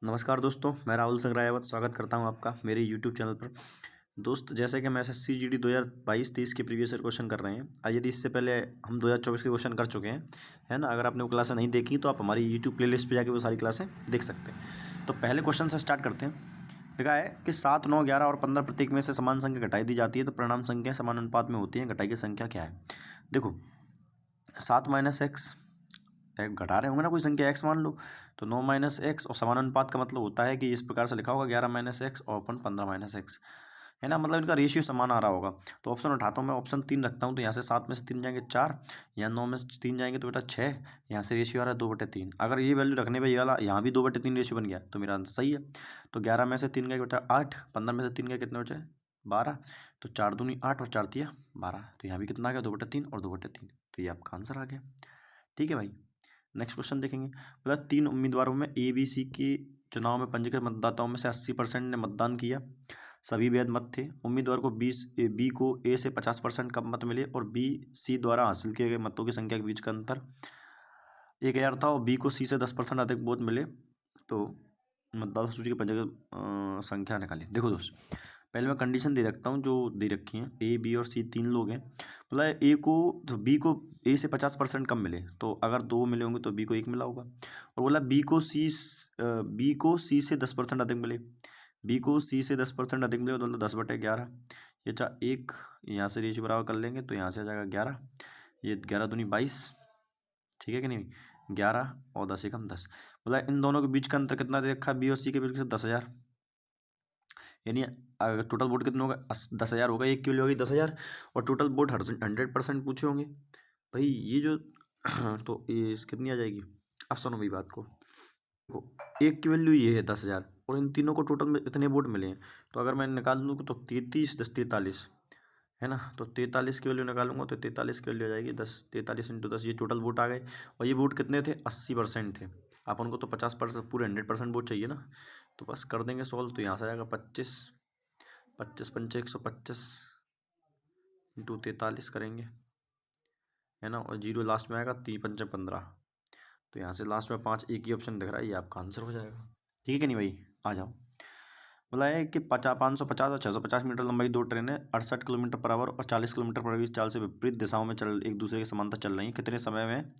नमस्कार दोस्तों, मैं राहुल सिंह रायवत स्वागत करता हूं आपका मेरे यूट्यूब चैनल पर। दोस्त, जैसे कि हम एसएससी जीडी 2022-23 के प्रीवियस ईयर क्वेश्चन कर रहे हैं। यदि इससे पहले हम 2024 के क्वेश्चन कर चुके हैं, है ना। अगर आपने वो क्लासें नहीं देखी तो आप हमारी यूट्यूब प्लेलिस्ट पे जाके वो सारी क्लासें देख सकते हैं। तो पहले क्वेश्चन से स्टार्ट करते हैं। लिखा है कि 7, 9, 11 और 15 प्रत्येक में से समान संख्या घटाई दी जाती है तो परिणाम संख्या समान अनुपात में होती है। घटाई की संख्या क्या है? देखो, 7 माइनस एक्स, घटा रहे होंगे ना कोई संख्या एक्स मान लो, तो 9 माइनस एक्स और समानुपात का मतलब होता है कि इस प्रकार से लिखा होगा 11 माइनस एक्स और अपन 15 माइनस एक्स, है ना। मतलब इनका रेशियो समान आ रहा होगा। तो ऑप्शन उठाता हूँ मैं, ऑप्शन 3 रखता हूँ। तो यहाँ से 7 में से 3 जाएंगे 4, यहाँ 9 में से 3 जाएंगे तो बेटा 6, यहाँ से रेशियो आ रहा है 2/3। अगर ये वैल्यू रखने पर ये वाला यहाँ भी 2/3 रेशियो बन गया तो मेरा आंसर सही है। तो 11 में से 3 गए बेटा 8, 15 में से 3 गए कितने बचे? 12। तो 4 दूनी 8 और 4 तिया 12। तो यहाँ भी कितना आ गया? 2/3 और 2/3। तो ये आपका आंसर आ गया। ठीक है भाई। नेक्स्ट क्वेश्चन देखेंगे। बोला 3 उम्मीदवारों में ABC के चुनाव में पंजीकृत मतदाताओं में से 80% ने मतदान किया। सभी वैध मत थे। उम्मीदवार को बी को ए से 50% कम मत मिले और बी सी द्वारा हासिल किए गए मतों की संख्या के बीच का अंतर 1000 था और बी को सी से 10% अधिक वोट मिले। तो मतदाता सूची की पंजीकृत संख्या निकाली। देखो दोस्त, पहले मैं कंडीशन दे रखता हूँ जो दे रखी है। ए, बी और सी 3 लोग हैं। बोला ए को, तो बी को ए से 50% कम मिले, तो अगर 2 मिले होंगे तो बी को 1 मिला होगा। और बोला बी को सी से 10% अधिक मिले। बी को सी से 10% अधिक मिले तो 10/11। ये चाह एक, यहाँ से रेशियो बराबर कर लेंगे तो यहाँ से आ जाएगा 11। ये 11 दूनी 22, ठीक है कि नहीं। 11 और 10 एकम 10। बोला इन दोनों के बीच का अंतर कितना दे रखा है? बी और सी के बीच का 10,000। यानी अगर टोटल वोट कितना होगा? 10,000 होगा। एक की वैल्यू होगी 10,000 और टोटल वोट 100% पूछे होंगे भाई। ये जो तो ये कितनी आ जाएगी? अब सुनो मेरी बात को। देखो, एक की वैल्यू ये है 10,000 और इन तीनों को टोटल में इतने वोट मिले हैं। तो अगर मैं निकाल लूँ तो 33 10 43, है ना। तो 43 की वैल्यू निकालूंगा तो 43 की वैल्यू आ जाएगी 10। 43 × 10, ये टोटल वोट आ गए। और ये वोट कितने थे? 80% थे। अपन को तो 50% पूरे 100% वोट चाहिए ना। तो बस कर देंगे सॉल्व। तो यहाँ से आ जाएगा 25, 25 पंचे 125 × 43 करेंगे, है ना। और जीरो लास्ट में आएगा, 3 पंचे 15। तो यहाँ से लास्ट में 5, एक ही ऑप्शन दिख रहा है, ये आपका आंसर हो जाएगा। ठीक है कि नहीं भाई? आ जाओ। बोला है कि 550 और 650 मीटर लंबाई 2 ट्रेनें 68 किलोमीटर पर आवर और 40 किलोमीटर पर आवर चाल से विपरीत दिशाओं में चल एक दूसरे के समांतर चल रही हैं। कितने समय में,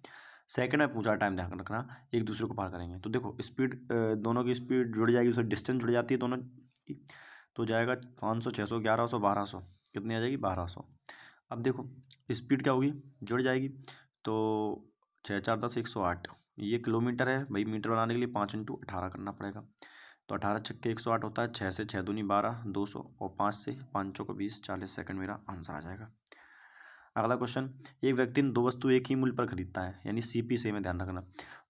सेकंड में पूछा, टाइम ध्यान रखना, एक दूसरे को पार करेंगे। तो देखो, स्पीड, दोनों की स्पीड जुड़ जाएगी, उससे डिस्टेंस जुड़ जाती है दोनों की। तो जाएगा 500, 600, 1100, 1200। कितनी आ जाएगी? 1200। अब देखो, स्पीड क्या होगी? जुड़ जाएगी। तो 6 4 10 108। ये किलोमीटर है भाई। मीटर बनाने के लिए 5 × 18 करना पड़ेगा। तो 18 छक्के 108 होता है। 6 से 6 दूनी 12, 200 और 5 से 5 चौको 20, 40 सेकंड मेरा आंसर आ जाएगा। अगला क्वेश्चन। एक व्यक्ति ने 2 वस्तु एक ही मूल्य पर खरीदता है, यानी CP से में ध्यान रखना,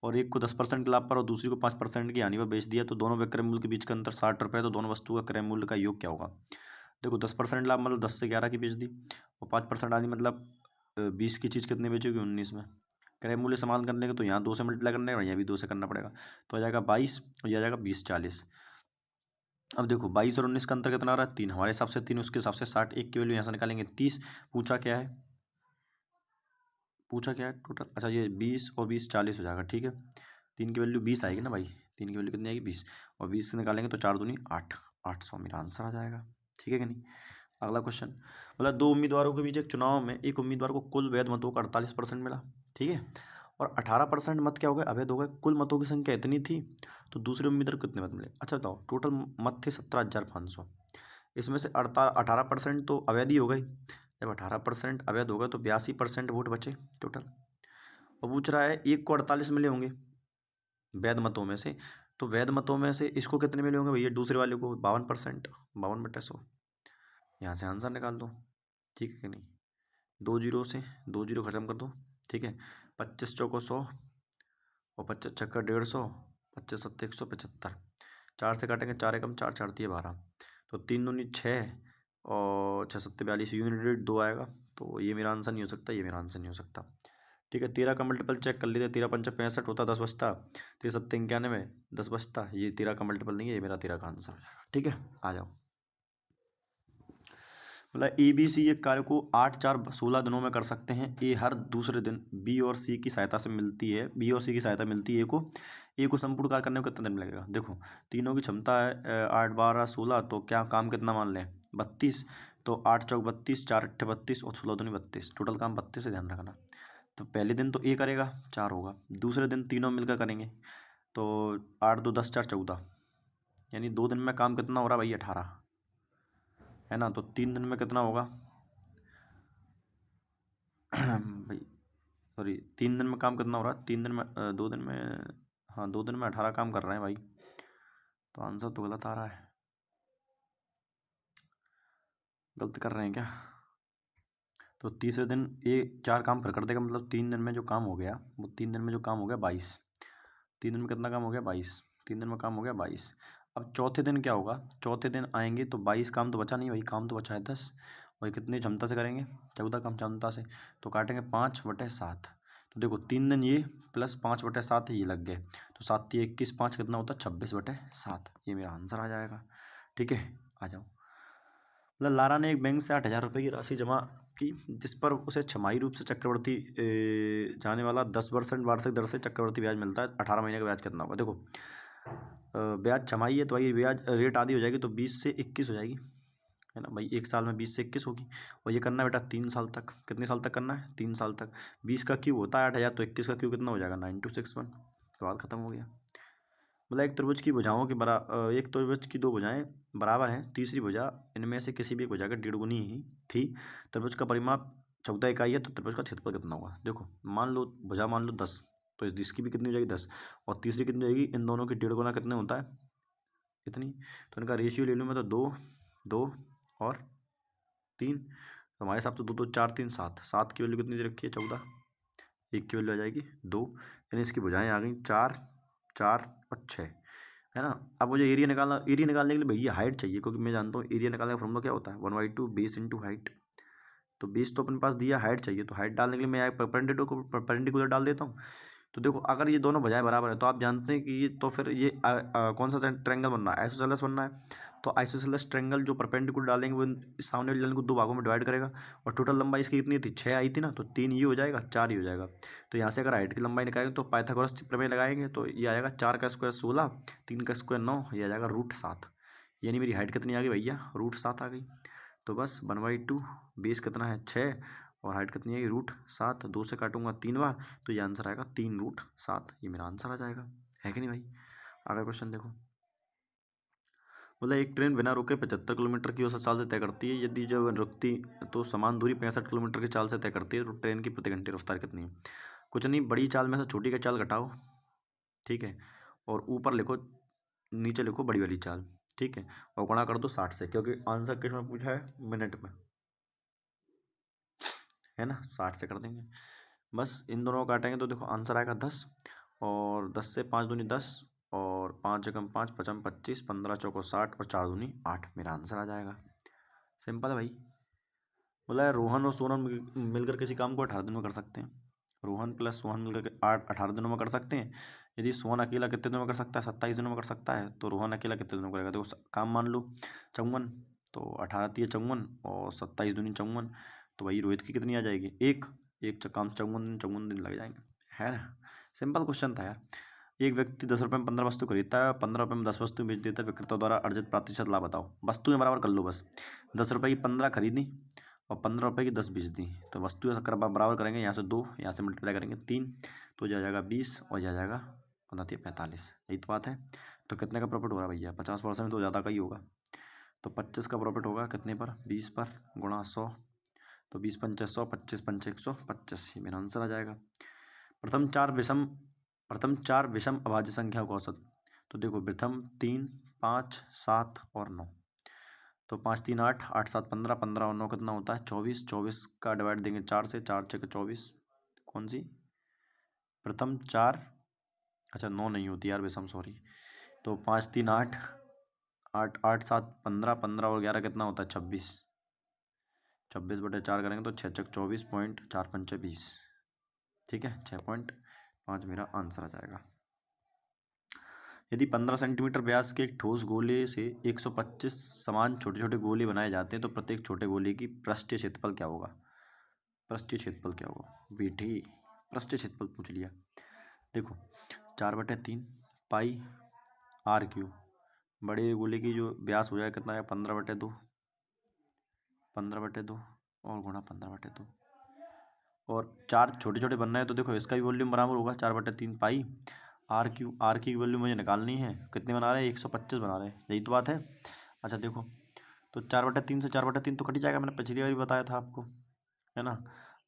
और एक को 10% के लाभ पर और दूसरी को 5% की हानि पर बेच दिया। तो दोनों विक्रय मूल्य के बीच का अंतर 60 रुपये। तो दोनों वस्तु का क्रय मूल्य का योग क्या होगा? देखो, 10% लाभ मतलब 10 से 11 की बेच दी, और 5% हानि मतलब 20 की चीज़ कितने बेचोगी? 19 में। क्रय मूल्य समान करने के तो यहाँ 2 से मल्टीप्लाई करना है, यहाँ भी 2 से करना पड़ेगा। तो आ जाएगा 22 और यह आ जाएगा 20 40। अब देखो, 22 और 19 का अंतर कितना आ रहा है? 3। हमारे हिसाब से 3, उसके हिसाब से 60। एक की वैल्यू यहाँ से निकालेंगे 30। पूछा क्या है? पूछा क्या है टोटल? अच्छा, ये 20 और 20 40 हो जाएगा। ठीक है, 3 की वैल्यू 20 आएगी ना भाई। 3 की वैल्यू कितनी आएगी? 20। और 20 से निकालेंगे तो 4 दूनी 8, 800 मेरा आंसर आ जाएगा। ठीक है कि नहीं। अगला क्वेश्चन। बोला 2 उम्मीदवारों के बीच एक चुनाव में एक उम्मीदवार को कुल वैध मतों का 48% मिला। ठीक है, और 18% मत क्या हो गए? अवैध हो गए। कुल मतों की संख्या इतनी थी तो दूसरे उम्मीदवार को कितने मत मिले? अच्छा बताओ, टोटल मत थे 17,500। इसमें से 18% तो अवैध ही हो गई। जब 18% अवैध हो गए तो 82% वोट बचे टोटल। और पूछ रहा है एक को 48 मिले होंगे वैध मतों में से। तो वैध मतों में से इसको कितने मिले होंगे भैया? दूसरे वाले को 52%, 52/100। यहाँ से आंसर निकाल दो। ठीक है कि नहीं। 2 जीरो से 2 जीरो खत्म कर दो। ठीक है, 25 चौको 100 और 25 छक्का 150, 25 सत्ते 175। 4 से काटेंगे, 4 एकम 4, 4 तिये 12। तो 3 दूनी 6 और 6 सत्ते 42, यूनिट 2 आएगा। तो ये मेरा आंसर नहीं हो सकता, ये मेरा आंसर नहीं हो सकता। ठीक है, 13 का मल्टीपल चेक कर लीजिए। 13 पंचे 65 होता, 10 बचता। 13 सत्ते 91, 10 बचता। ये 13 का मल्टीपल नहीं है, ये मेरा 13 का आंसर हो जाएगा। ठीक है, आ जाओ। मतलब ABC एक कार्य को 8, 4, 16 दिनों में कर सकते हैं। ए हर दूसरे दिन बी और सी की सहायता से मिलती है, बी और सी की सहायता मिलती है ए को संपूर्ण कार्य करने में कितना दिन लगेगा। देखो तीनों की क्षमता है 8, 12, 16, तो क्या काम कितना मान लें 32, तो 8 चौक 32, 4 अट्ठे 32 और 16 दूनी 32, टोटल काम 32 से ध्यान रखना। तो पहले दिन तो ए करेगा 4 होगा, दूसरे दिन तीनों मिलकर करेंगे तो 8, 2, 10, 4, 14, यानी 2 दिन में काम कितना हो रहा भाई 18, है ना। तो 3 दिन में कितना होगा भाई, सॉरी 3 दिन में काम कितना हो रहा है, 3 दिन में 2 दिन में, हाँ 2 दिन में 18 काम कर रहे हैं भाई, तो आंसर तो गलत आ रहा है, गलत कर रहे हैं क्या। तो तीसरे दिन ये 4 काम फिर कर देगा, मतलब 3 दिन में जो काम हो गया वो 3 दिन में जो काम हो गया 22, 3 दिन में कितना काम हो गया 22, 3 दिन में काम हो गया 22। अब चौथे दिन क्या होगा, चौथे दिन आएंगे तो 22 काम तो बचा नहीं भाई, काम तो बचा है 10, और कितनी क्षमता से करेंगे 14 काम क्षमता से, तो काटेंगे 5/7। तो देखो 3 दिन ये प्लस 5/7 ये लग गए, तो 7 × 21, 5 कितना होता है 26/7, ये मेरा आंसर आ जाएगा। ठीक है, आ जाओ। मतलब लारा ने एक बैंक से 8,000 रुपये की राशि जमा की, जिस पर उसे छमाही रूप से चक्रवर्ती जाने वाला 10% वार्षिक दर से चक्रवर्ती ब्याज मिलता है। 18 महीने का ब्याज कितना होगा। देखो ब्याज छमाही है तो भाई ब्याज रेट आधी हो जाएगी, तो 20 से 21 हो जाएगी, है ना भाई। एक साल में 20 से 21 होगी, और ये करना है बेटा 3 साल तक। कितने साल तक करना है 3 साल तक। 20 का क्यू होता है 8,000, तो 21 का क्यू कितना हो जाएगा 9261। सवाल खत्म हो गया। मतलब एक त्रिभुज की भुजाओं के एक त्रिभुज की 2 भुजाएं बराबर हैं, तीसरी भुजा इनमें से किसी भी एक भुजा का 1.5 गुनी ही थी। त्रिभुज का परिमाप 14 इकाई है, तो त्रिभुज का क्षेत्रफल कितना होगा। देखो मान लो भुजा मान लो 10, तो इसकी भी कितनी हो जाएगी 10, और तीसरी कितनी हो जाएगी, इन दोनों की 1.5 गुना कितने होता है इतनी, तो इनका रेशियो ले लूँ मैं तो 2, 2 और 3, तो हमारे हिसाब से 2, 2, 4, 3, 7, 7 की वैल्यू कितनी दे रखी है 14, 1 की वैल्यू आ जाएगी 2, यानी इसकी भुजाएं आ गई 4, 4 और 6, है ना। अब मुझे एरिया निकालना, एरिया निकालने के लिए भैया हाइट चाहिए, क्योंकि मैं जानता हूँ एरिया निकालने का फॉर्मूला क्या होता है 1/2 बेस इंटू हाइट। तो बेस तो अपने पास दिया, हाइट चाहिए, तो हाइट डालने के लिए मैं परपेंडिकुलर डाल देता हूँ। तो देखो अगर ये दोनों भुजाएं बराबर है तो आप जानते हैं कि ये तो फिर ये कौन सा ट्रायंगल बनना है, आइसोसेलेस बनना है। तो आइसोसेलेस ट्रायंगल जो परपेंडिकुलर डालेंगे वो इस सामने वाली लाइन को 2 भागों में डिवाइड करेगा, और टोटल लंबाई इसकी कितनी थी 6 आई थी ना, तो 3 ये हो जाएगा 4 ये हो जाएगा। तो यहाँ से अगर हाइट की लंबाई निकालेंगे तो पाइथागोरस प्रमेय लगाएंगे, तो ये आ जाएगा 4 का स्क्वायर 16, 3 का स्क्वायर 9, ये आ जाएगा √7। यानी मेरी हाइट कितनी आ गई भैया √7 आ गई। तो बस 1/2 बेस कितना है 6, और हाइट कितनी आएगी √7, 2 से काटूंगा 3 बार, तो ये आंसर आएगा 3√7, ये मेरा आंसर आ जाएगा, है कि नहीं भाई। अगला क्वेश्चन देखो। बोला एक ट्रेन बिना रुके 75 किलोमीटर की औसत चाल से तय करती है, यदि जब रुकती तो समान दूरी 65 किलोमीटर की चाल से तय करती है, तो ट्रेन की प्रति घंटे रफ्तार कितनी है। कुछ नहीं, बड़ी चाल में से छोटी का चाल घटाओ, ठीक है, और ऊपर लिखो नीचे लिखो बड़ी वाली चाल, ठीक है, और गुणा कर दो 60 से, क्योंकि आंसर किस में पूछा है मिनट में, है ना, 60 से कर देंगे। बस इन दोनों को काटेंगे तो देखो आंसर आएगा 10, और 10 से 5 दूनी 10, और 5 एकम 5, 5 25, 15 चौको 60, और 4 दूनी 8, मेरा आंसर आ जाएगा। सिंपल है भाई। बोला है रोहन और सोनम मिलकर किसी काम को 18 दिन में कर सकते हैं। रोहन प्लस सोहन मिलकर के 18 दिनों में कर सकते हैं। यदि सोहन अकेला कितने दिनों में कर सकता है 27 दिनों में कर सकता है, तो रोहन अकेला कितने दिनों में करेगा। देखो काम मान लो 54, तो 18 × 54 और 27 दूनी 54, तो भाई रोहित की कितनी आ जाएगी एक, काम से 54 दिन लग जाएंगे, है ना। सिंपल क्वेश्चन था यार। एक व्यक्ति 10 रुपये में 15 वस्तु खरीदता है, 15 रुपये में 10 वस्तु बेच देता है, विक्रेता द्वारा अर्जित प्रतिशत लाभ बताओ। वस्तुएं बराबर कर लो बस, 10 रुपये की 15 खरीदी और 15 रुपये की 10 बेच दी, तो वस्तु शक्कर बराबर करेंगे, यहाँ से 2, यहाँ से मल्टीप्लाई करेंगे 3, तो जा जाएगा 20, और जा जाएगा 45, यही तो बात है। तो कितने का प्रॉफिट हो रहा है भैया 50% तो ज़्यादा का ही होगा, तो 25 का प्रॉफिट होगा कितने पर 20 पर गुणा 100, तो 20 पंचे 100, 25 पंचे 125, ये मेरा आंसर आ जाएगा। प्रथम चार विषम अभाज्य संख्याओं का औसत। तो देखो प्रथम 3, 5, 7 और 9, तो 5, 3, 8, 8, 7, 15, 15 और 9 कितना होता है 24, 24 का डिवाइड देंगे 4 से, 4 6 24, कौन सी प्रथम चार, अच्छा 9 नहीं होती यार विषम, सॉरी। तो 5, 3, 8, 8, 8, 7, 15, 15 और 11 कितना होता है 26, 26/4 करेंगे तो 6 6 24 पॉइंट 4 पंचे 20, ठीक है 6.5 मेरा आंसर आ जाएगा। यदि 15 सेंटीमीटर व्यास के एक ठोस गोले से 125 समान छोटे छोटे गोले बनाए जाते हैं तो प्रत्येक छोटे गोले की पृष्ठीय क्षेत्रफल क्या होगा? पृष्ठीय क्षेत्रफल क्या होगा बेटी? पृष्ठीय क्षेत्रफल पूछ लिया। देखो 4/3 पाई आर क्यू, बड़े गोले की जो व्यास हो जाएगा कितना है 15/2, 15/2 और गुणा 15/2, और 4 छोटे छोटे बनना है तो देखो इसका भी वॉल्यूम बराबर होगा 4/3 पाई आर क्यू। आर की वैल्यू मुझे निकालनी है, कितने बना रहे हैं 125 बना रहे हैं, यही तो बात है। अच्छा देखो तो 4/3 से 4/3 तो कट ही जाएगा, मैंने पिछली बार भी बताया था आपको, है ना।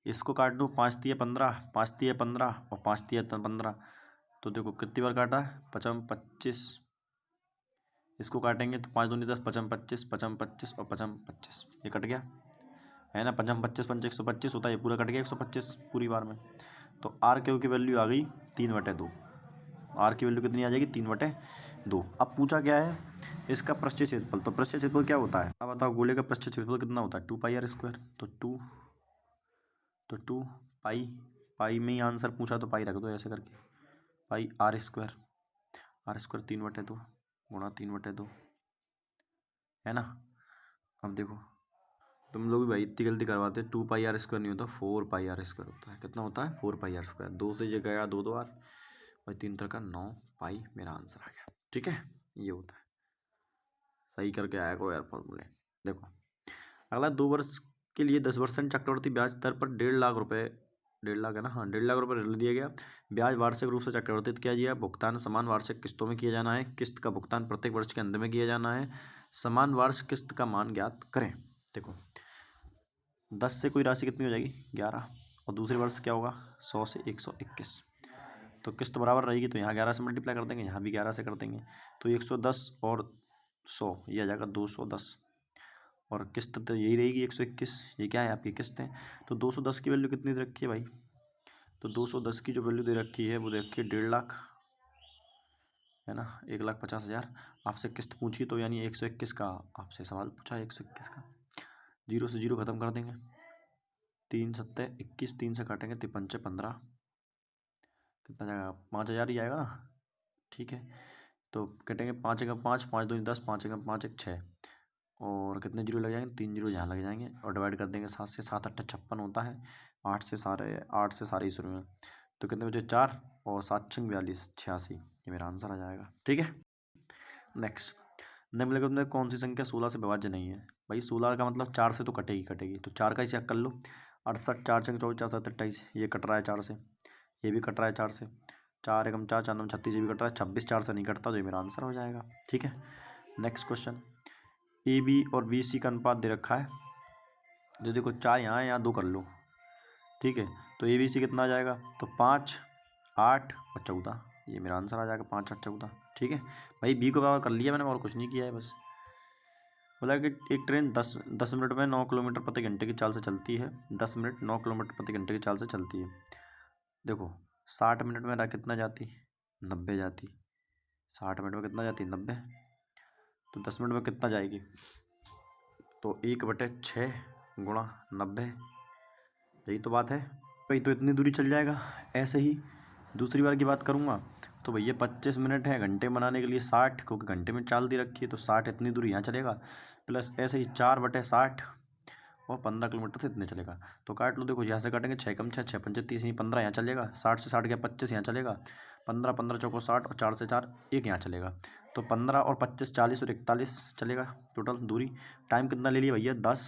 इसको काट दो, 5×3 = 15, 5×3 = 15 और 5×3 = 15, तो देखो कितनी बार काटा है 55 25। इसको काटेंगे तो 5×2 = 10, 55 55 25 और 55 25, ये कट गया है ना। 55 25 पंच 125 होता है, ये पूरा कट गया 125 पूरी बार में। तो आर क्यू की वैल्यू आ गई 3/2। आर की वैल्यू कितनी आ जाएगी 3/2। अब पूछा क्या है इसका पृष्ठीय क्षेत्रफल, तो पृष्ठीय क्षेत्रफल क्या होता है अब बताओ, गोले का पृष्ठीय क्षेत्रफल कितना होता है 2πr²। तो 2 पाई, पाई में ही आंसर पूछा तो पाई रख दो ऐसे करके, पाई r², r² 3/2 गुणा 3/2, है ना। अब देखो तुम लोग भी भाई इतनी गलती करवाते, 2πr² नहीं होता 4πr² होता है। कितना होता है 4πr², 2 से ये गया 2 2 r और 3×3 = 9 पाई, मेरा आंसर आ गया। ठीक है, ये होता है, सही करके आया करो यार फॉर्मूले। देखो अगला 2 वर्ष के लिए 10% चक्रवृद्धि ब्याज दर पर 1.5 लाख रुपए, 1.5 लाख है ना, हाँ 1.5 लाख रुपए ऋण दिया गया। ब्याज वार्षिक रूप से चक्रवर्तित किया गया, भुगतान समान वार्षिक किस्तों में किया जाना है, किस्त का भुगतान प्रत्येक वर्ष के अंत में किया जाना है, समान वार्षिक किस्त का मान ज्ञात करें। देखो 10 से कोई राशि कितनी हो जाएगी 11, और दूसरे वर्ष क्या होगा 100 से 121, तो किस्त बराबर रहेगी तो यहाँ 11 से मल्टीप्लाई कर देंगे, यहाँ भी 11 से कर देंगे, तो 110 और 100 ये आ जाएगा 210, और किस्त तो यही रहेगी 121, ये क्या है आपकी किस्त है। तो 210 की वैल्यू कितनी दे रखी है भाई, तो 210 की जो वैल्यू दे रखी है वो दे रखी है 1.5 लाख, है ना, 1,50,000। आपसे किस्त पूछी तो यानी 121 का आपसे सवाल पूछा है, 121 का, 0 से 0 खत्म कर देंगे, 3×7 = 21, 3 से काटेंगे 3×5 = 15, कितना जाएगा 5,000 ही आएगा ना। ठीक है, तो कटेंगे 5×5, 5×2 = 10, 5×5 = 6, और कितने जीरो लग जाएंगे 3 जीरो यहाँ लग जाएंगे, और डिवाइड कर देंगे 7 से, 7×8 = 56 होता है, 8 से सारे ही शुरू में, तो कितने बचे 4 और 7×6 = 42, 86, ये मेरा आंसर आ जाएगा। ठीक है, नेक्स्ट, निम्नलिखित में कौन सी संख्या 16 से विभाज्य नहीं है। भाई 16 का मतलब 4 से तो कटेगी कटेगी, तो 4 का ही चेक कर लो, 68, 4×6 = 24, 4×7 = 28, ये कट रहा है 4 से, ये भी कट रहा है 4 से, 4×1 = 4, 4×9 = 36, ये भी कट रहा है, 26 4 से नहीं कटता, तो ये मेरा आंसर हो जाएगा। ठीक है, नेक्स्ट क्वेश्चन, ए बी और बी सी का अनुपात दे रखा है, जो देखो 4 यहाँ है, यहाँ 2 कर लो। ठीक है, तो ए बी सी कितना आ जाएगा, तो 5 8 और 14, ये मेरा आंसर आ जाएगा 5 8 14। ठीक है भाई, बी को बराबर कर लिया मैंने और कुछ नहीं किया है, बस बोला कि एक ट्रेन 10 मिनट में 9 किलोमीटर प्रति घंटे की चाल से चलती है, 10 मिनट 9 किलोमीटर प्रति घंटे की चाल से चलती है। देखो 60 मिनट में कितना जाती 90 जाती, 60 मिनट में कितना जाती 90, तो 10 मिनट में कितना जाएगी, तो 1/6 गुणा 90, यही तो बात है भाई, तो इतनी दूरी चल जाएगा। ऐसे ही दूसरी बार की बात करूँगा तो भैया 25 मिनट है घंटे बनाने के लिए 60, क्योंकि घंटे में चाल दी रखी है, तो 60 इतनी दूरी यहाँ चलेगा, प्लस ऐसे ही 4/60 और 15 किलोमीटर से इतने चलेगा, तो काट लो। देखो यहाँ से काटेंगे 6 कम 6 6 पंचे 30, 15 यहाँ चलेगा, 60 से 60 गया 25 यहाँ चलेगा, 15 15 चौको 60 और 4 से 4 1 यहाँ चलेगा, तो 15 और 25 40 और 41 चलेगा टोटल दूरी। टाइम कितना ले लिया भैया 10,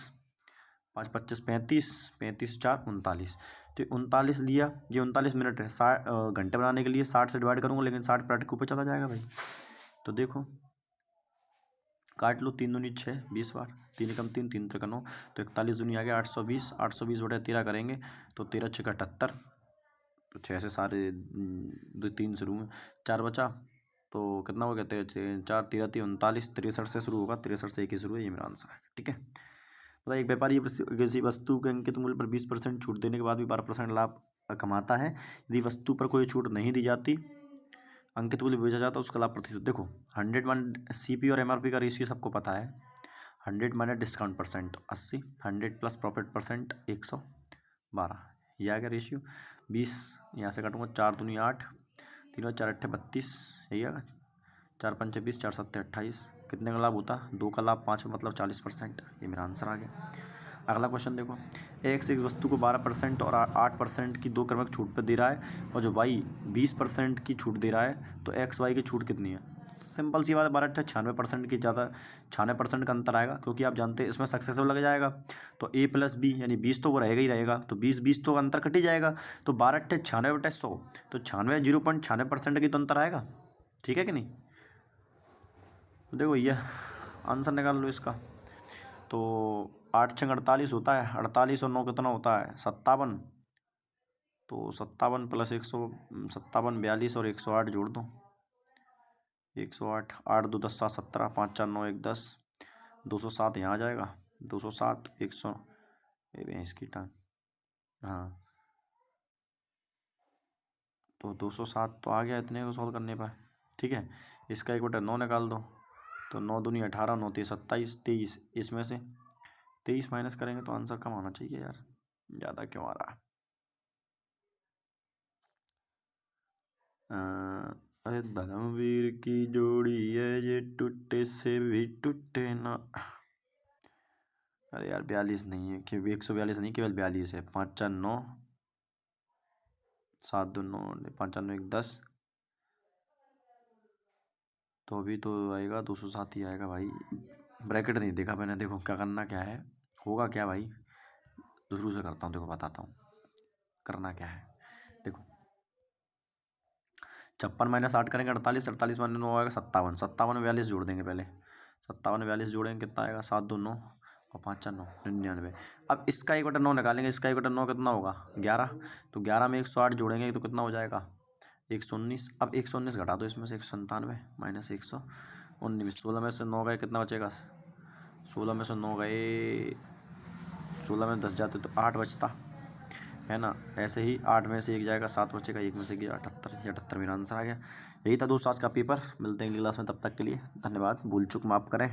5 25 35, 35 4 39, तो 39 लिया, ये 39 मिनट है, 60 घंटे बनाने के लिए 60 से डिवाइड करूँगा, लेकिन 60 मिनट के ऊपर चला जाएगा भाई, तो देखो काट लो, 3 दूनी 6 20 बार, 3 एकम 3 3 त्रिक 9, तो 41 दूनी आ गया 820, 820/13 करेंगे तो 13 6 78, तो 6 से सारे 2 3 शुरू में 4 बचा, तो कितना हो गया 4 13 39, 63 से शुरू होगा, 63 से 1 ही शुरू है, ये मेरा आंसर है। ठीक है, मतलब एक व्यापारी किसी वस्तु के अंकित मूल्य पर 20% छूट देने के बाद भी 12% लाभ कमाता है, यदि वस्तु पर कोई छूट नहीं दी जाती, अंकित मूल्य बेचा जाता है, उसका लाभ प्रतिशत। देखो 100 मान CP और MRP का रेशियो सबको पता है, 100 minus discount percent 80, 100 plus profit percent 112, ये आ गया रेशियो। 20 यहाँ से काटूंगा, 4 दूनी 8, 3 और 4 अट्ठे 32, यही आएगा, 4 पंचे 20, 4 सत्ते 28। कितने का लाभ होता? 2 का लाभ 5 मतलब 40%। ये मेरा आंसर आ गया। अगला क्वेश्चन देखो, एक्स एक वस्तु को 12% और 8% की दो क्रमिक छूट पर दे रहा है और जो वाई 20% की छूट दे रहा है, तो एक्स वाई की छूट कितनी है? सिंपल सी बात है, 12 96% की ज़्यादा 96% का अंतर आएगा, क्योंकि आप जानते हैं इसमें सक्सेसिव लग जाएगा। तो ए प्लस बी यानी 20 तो वो रहेगा ही रहेगा, तो 20 तो अंतर कट ही जाएगा। तो 12 96 बटे 100, तो 96 0.96% की तो अंतर आएगा। ठीक है कि नहीं? तो देखो ये आंसर निकाल लो इसका। तो 8 छंग 48 होता है, 48 और 9 कितना होता है? 57। तो 57 प्लस 157 42 और 108 जोड़ दो, 108 8 2 10 7 17 5 4 9 1 10, 207 यहाँ आ जाएगा, 207 100 भैंस की टांग, हाँ तो 207 तो आ गया इतने को सॉल्व करने पर। ठीक है, इसका 1/9 निकाल दो, तो 9 दूनी 18 9 3 27 23, इसमें से 23 माइनस करेंगे तो आंसर कम आना चाहिए यार, ज़्यादा क्यों आ रहा है? अरे धर्मवीर की जोड़ी है ये, टूटे से भी टूटे ना। अरे यार 42 नहीं है, कि 142 नहीं, केवल 42 है। 5 4 9 7 2 9 5 4 9 1 10, तो अभी तो आएगा 207 ही आएगा भाई। ब्रैकेट नहीं देखा मैंने, देखो क्या करना क्या है, होगा क्या भाई, शुरू से करता हूँ, देखो बताता हूँ करना क्या है। देखो 56 माइनस 8 करेंगे 48, 48 माइनस 9 आएगा 57, 57 में 42 जोड़ देंगे पहले, 57 में 42 जोड़ेंगे कितना आएगा? 7 2 9 और 5 4 9 99। अब इसका 1/9 निकालेंगे, इसका 1/9 कितना होगा? 11। तो 11 में 108 जोड़ेंगे तो कितना हो जाएगा? 119। अब 119 घटा दो इसमें से, 197 माइनस 119, 16 में से 9 गए कितना बचेगा? 16 में से 9 गए, 16 में 10 जाते तो 8 बचता है ना। ऐसे ही 8 में से 1 जाएगा, 7 बचेगा, 1 में से 78, 78 मेरा आंसर आ गया। यही था दोस्तों आज का पेपर। मिलते हैं अगली क्लास में, तब तक के लिए धन्यवाद। भूल चूक माफ़ करें।